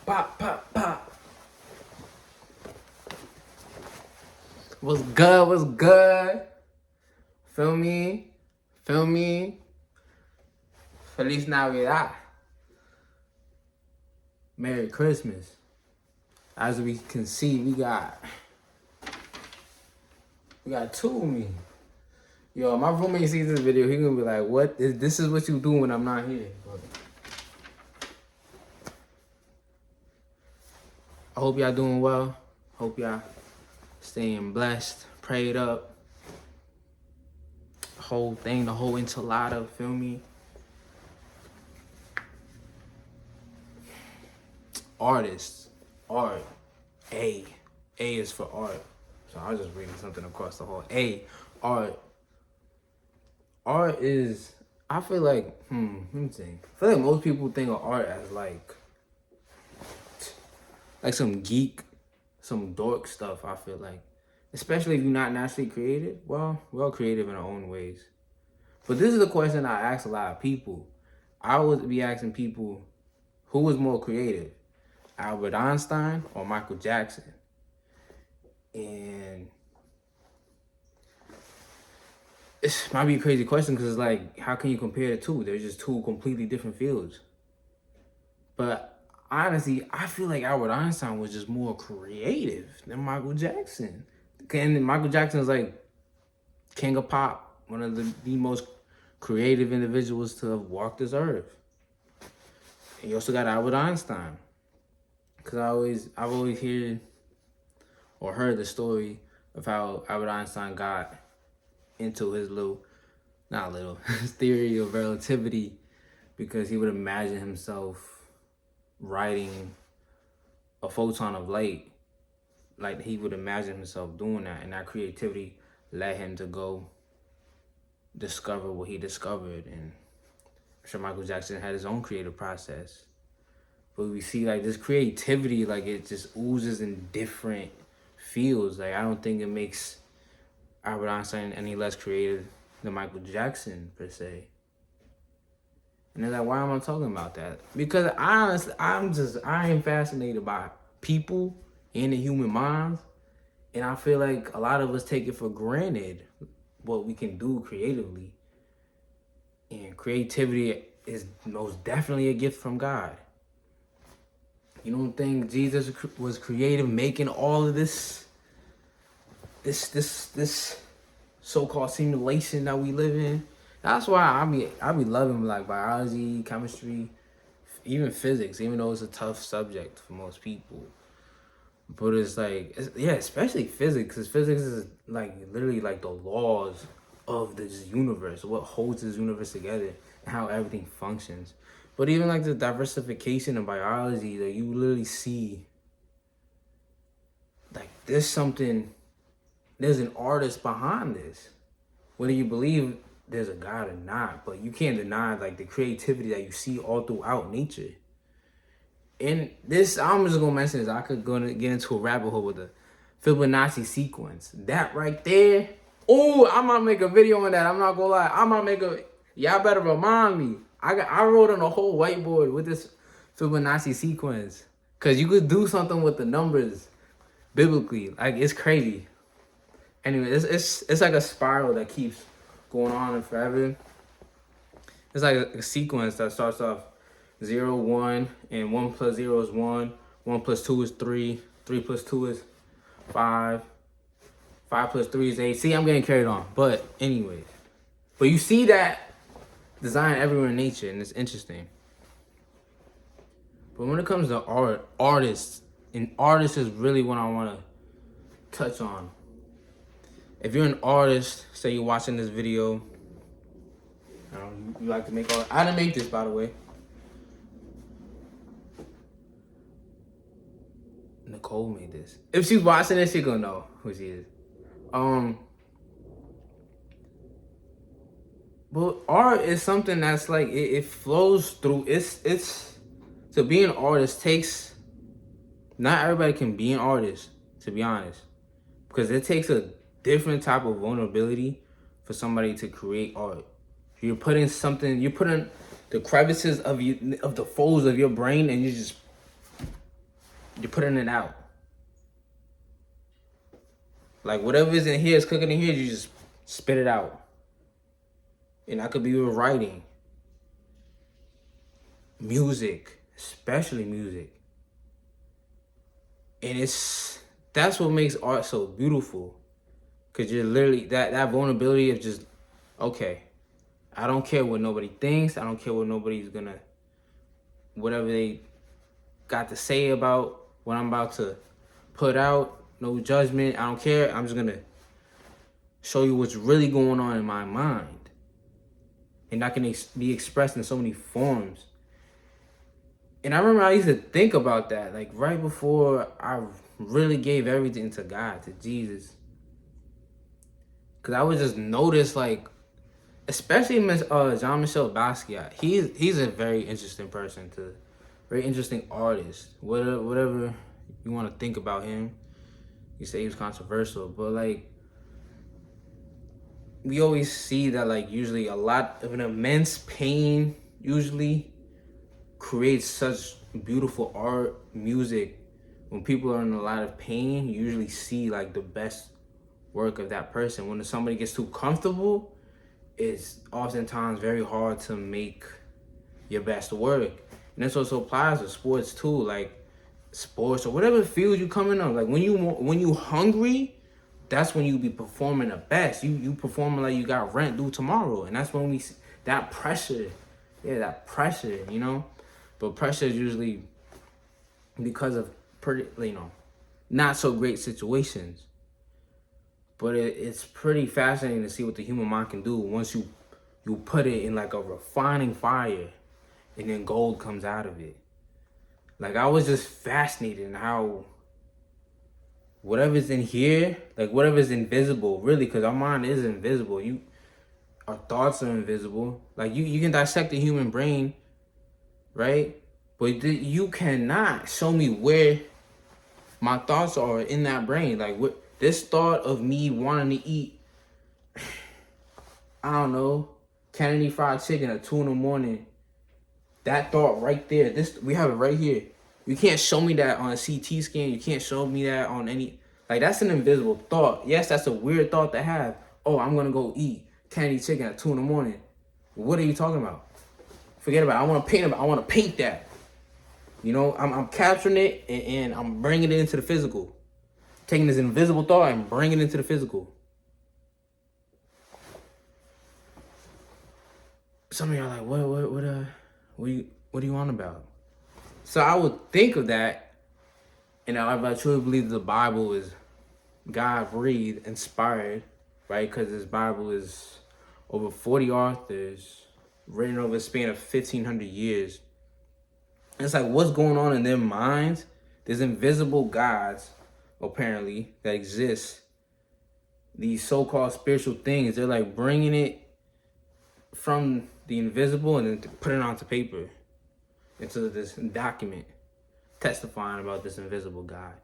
Pop, pop, pop. What's good? What's good? Feel me? Feel me? Feliz Navidad. Merry Christmas. As we can see, we got two of me. Yo, my roommate sees this video, he gonna be like, what? This is what you do when I'm not here. But I hope y'all doing well. Hope y'all staying blessed, prayed up. The whole thing, the whole enchilada, feel me? Artists, art, A is for art. So I was just reading something across the hall. Art. Art is, I feel like, let me think. I feel like most people think of art as like some geek, some dork stuff, I feel like. Especially if you're not naturally creative. Well, we're all creative in our own ways. But this is the question I ask a lot of people. I would be asking people, who was more creative? Albert Einstein or Michael Jackson? And it might be a crazy question because it's like, how can you compare the two? They're just two completely different fields. But honestly, I feel like Albert Einstein was just more creative than Michael Jackson. And Michael Jackson is like king of pop, one of the most creative individuals to have walked this earth. And you also got Albert Einstein. Because I've always heard the story of how Albert Einstein got into his his theory of relativity, because he would imagine himself writing a photon of light. Like, he would imagine himself doing that, and that creativity led him to go discover what he discovered. And I'm sure Michael Jackson had his own creative process. But we see like this creativity, like it just oozes in different fields. Like, I don't think it makes Albert Einstein any less creative than Michael Jackson per se. And they're like, why am I talking about that? Because honestly, I am fascinated by people and the human minds. And I feel like a lot of us take it for granted what we can do creatively. And creativity is most definitely a gift from God. You don't think Jesus was creative making all of this so-called simulation that we live in? That's why I be loving like biology, chemistry, even physics, even though it's a tough subject for most people. But it's like, especially physics, because physics is like literally like the laws of this universe, what holds this universe together, and how everything functions. But even like the diversification in biology, that you literally see, like there's an artist behind this. Whether you believe there's a God or not, but you can't deny like the creativity that you see all throughout nature. And this, I'm just gonna mention this. I could get into a rabbit hole with the Fibonacci sequence. That right there. Oh, I might make a video on that. I'm not gonna lie. Y'all better remind me. I wrote on a whole whiteboard with this Fibonacci sequence. Cause you could do something with the numbers biblically. Like, it's crazy. Anyway, it's like a spiral that keeps going on and forever. It's like a sequence that starts off 0, 1, and 1 plus 0 is 1. 1 plus 2 is 3. 3 plus 2 is 5. 5 plus 3 is 8. See, I'm getting carried on. But anyways. But you see that design everywhere in nature, and it's interesting. But when it comes to artists is really what I want to touch on. If you're an artist, say you're watching this video, you like to make art. I didn't make this, by the way. Nicole made this. If she's watching this, she's gonna know who she is. But art is something that's like, it flows through. It's to be an artist takes, not everybody can be an artist, to be honest. Because it takes a different type of vulnerability for somebody to create art. You're putting the crevices of the folds of your brain, and you just You're putting it out. Like whatever is in here is cooking in here, you just spit it out. And that could be with writing, music, especially music. And that's what makes art so beautiful. Cause you're literally that vulnerability of just, okay, I don't care what nobody thinks. I don't care what nobody's gonna, whatever they got to say about what I'm about to put out. No judgment. I don't care. I'm just gonna show you what's really going on in my mind. And that can be expressed in so many forms. And I remember I used to think about that, like right before I really gave everything to God, to Jesus. Cause I would just notice, like, especially Jean-Michel Basquiat. He's a very interesting person, very interesting artist. Whatever you want to think about him, you say he was controversial, but like we always see that, like, usually a lot of an immense pain usually creates such beautiful art, music. When people are in a lot of pain, you usually see like the best work of that person. When somebody gets too comfortable, it's oftentimes very hard to make your best work. And this also applies to sports too, like sports or whatever field you coming on. Like when you hungry, that's when you be performing the best. You performing like you got rent due tomorrow, and that's when we see that pressure. Yeah, that pressure, you know. But pressure is usually because of pretty, not so great situations. But it's pretty fascinating to see what the human mind can do once you put it in like a refining fire, and then gold comes out of it. Like I was just fascinated in how whatever's in here, like whatever's invisible, really, because our mind is invisible. Our thoughts are invisible. Like you can dissect the human brain, right? But you cannot show me where my thoughts are in that brain. Like what this thought of me wanting to eat, I don't know, Kennedy Fried Chicken at 2 a.m. That thought right there, we have it right here. You can't show me that on a CT scan. You can't show me that on any, like that's an invisible thought. Yes, that's a weird thought to have. Oh, I'm gonna go eat Kennedy Chicken at 2 a.m. What are you talking about? Forget about it. I want to paint that. You know, I'm capturing it and I'm bringing it into the physical. Taking this invisible thought and bringing it into the physical. Some of y'all are like, what are you on about? So I would think of that, and I truly believe the Bible is God breathed, inspired, right? Because this Bible is over 40 authors, written over a span of 1,500 years. It's like, what's going on in their minds? There's invisible gods, apparently, that exist. These so-called spiritual things, they're like bringing it from the invisible and then putting it onto paper, into this document, testifying about this invisible God.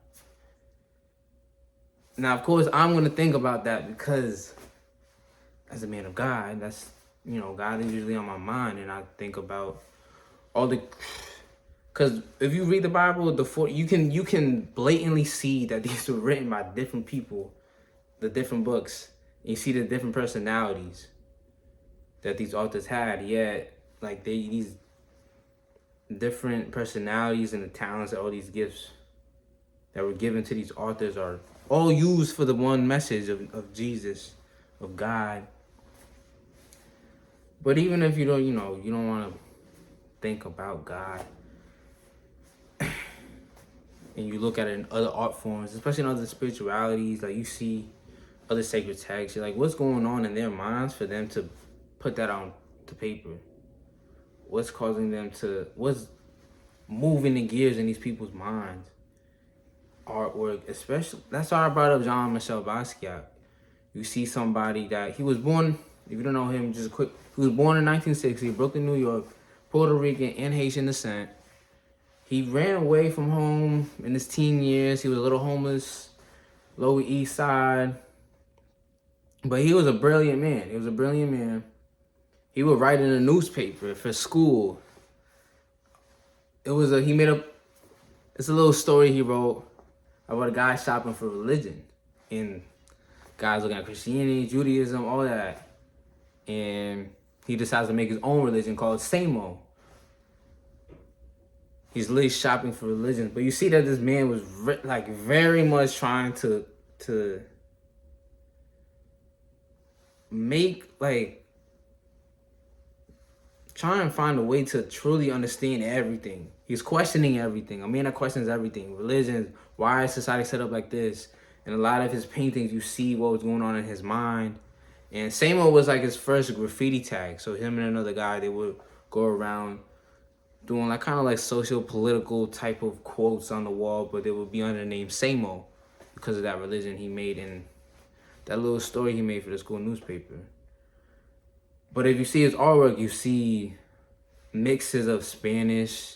Now, of course, I'm going to think about that because as a man of God, that's, God is usually on my mind, and I think about all the... Because if you read the Bible, you can blatantly see that these were written by different people, the different books. And you see the different personalities that these authors had. Yet, like these different personalities and the talents and all these gifts that were given to these authors are all used for the one message of Jesus, of God. But even if you don't want to think about God, and you look at it in other art forms, especially in other spiritualities, like you see other sacred texts, you're like, what's going on in their minds for them to put that on to paper? What's causing them what's moving the gears in these people's minds? Artwork, especially, that's why I brought up Jean-Michel Basquiat. You see somebody that, he was born, if you don't know him, just a quick, he was born in 1960, Brooklyn, New York, Puerto Rican and Haitian descent. He ran away from home in his teen years. He was a little homeless, Lower East Side. But he was a brilliant man. He would write in a newspaper for school. He made up It's a little story he wrote about a guy shopping for religion. And guys looking at Christianity, Judaism, all that. And he decides to make his own religion called Samo. He's literally shopping for religion. But you see that this man was like very much trying to make, like, trying to find a way to truly understand everything. He's questioning everything. A man that questions everything. Religion, why is society set up like this? And a lot of his paintings, you see what was going on in his mind. And Samo was like his first graffiti tag. So him and another guy, they would go around doing like kind of like social political type of quotes on the wall, but they would be under the name Samo because of that religion he made and that little story he made for the school newspaper. But if you see his artwork, you see mixes of Spanish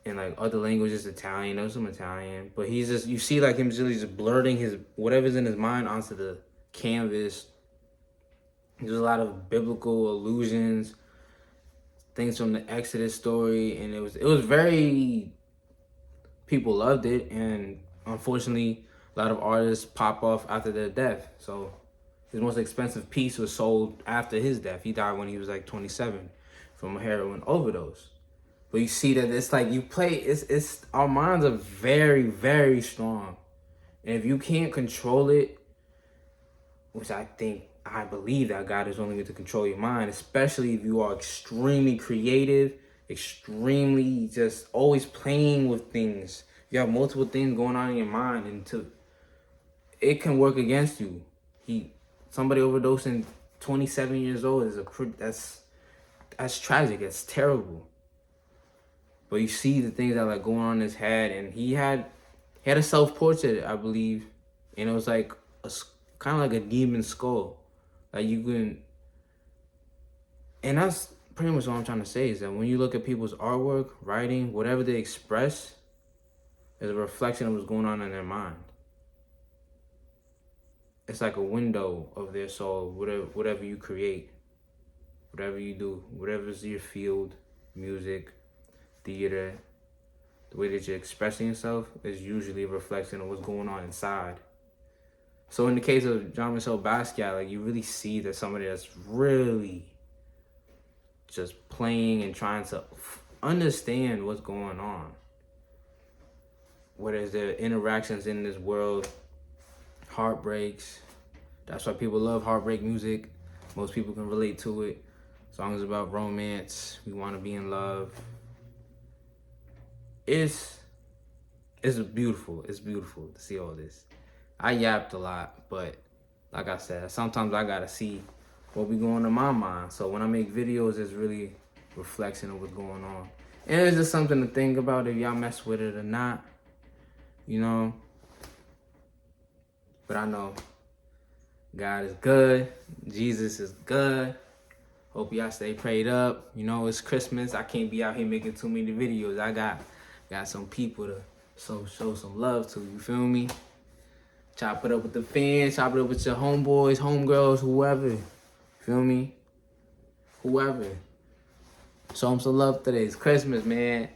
and like other languages, Italian, there's some Italian. But he's just, you see like him just blurting his whatever's in his mind onto the canvas. There's a lot of biblical allusions, things from the Exodus story, and it was very, people loved it, and unfortunately a lot of artists pop off after their death. So his most expensive piece was sold after his death. He died when he was like 27 from a heroin overdose. But you see that it's like you play, it's our minds are very, very strong. And if you can't control it, which I believe that God is only going to control your mind, especially if you are extremely creative, extremely just always playing with things. You have multiple things going on in your mind, and it can work against you. Somebody overdosing 27 years old is that's tragic. That's terrible. But you see the things that like going on in his head, and he had a self-portrait, I believe, and it was like kind of like a demon skull. Like you can, and that's pretty much what I'm trying to say, is that when you look at people's artwork, writing, whatever they express, is a reflection of what's going on in their mind. It's like a window of their soul, whatever you create, whatever you do, whatever's your field, music, theater, the way that you're expressing yourself is usually a reflection of what's going on inside. So in the case of Jean-Michel Basquiat, like you really see that somebody that's really just playing and trying to understand what's going on. What is the interactions in this world, heartbreaks. That's why people love heartbreak music. Most people can relate to it. Songs about romance, we want to be in love. It's beautiful. It's beautiful to see all this. I yapped a lot, but like I said, sometimes I gotta see what be going on in my mind. So when I make videos, it's really reflection of what's going on. And it's just something to think about if y'all mess with it or not, you know. But I know God is good. Jesus is good. Hope y'all stay prayed up. You know, it's Christmas. I can't be out here making too many videos. I got some people to show some love to. You feel me? Chop it up with the fans. Chop it up with your homeboys, homegirls, whoever. Feel me? Whoever. Show them some love today. It's Christmas, man.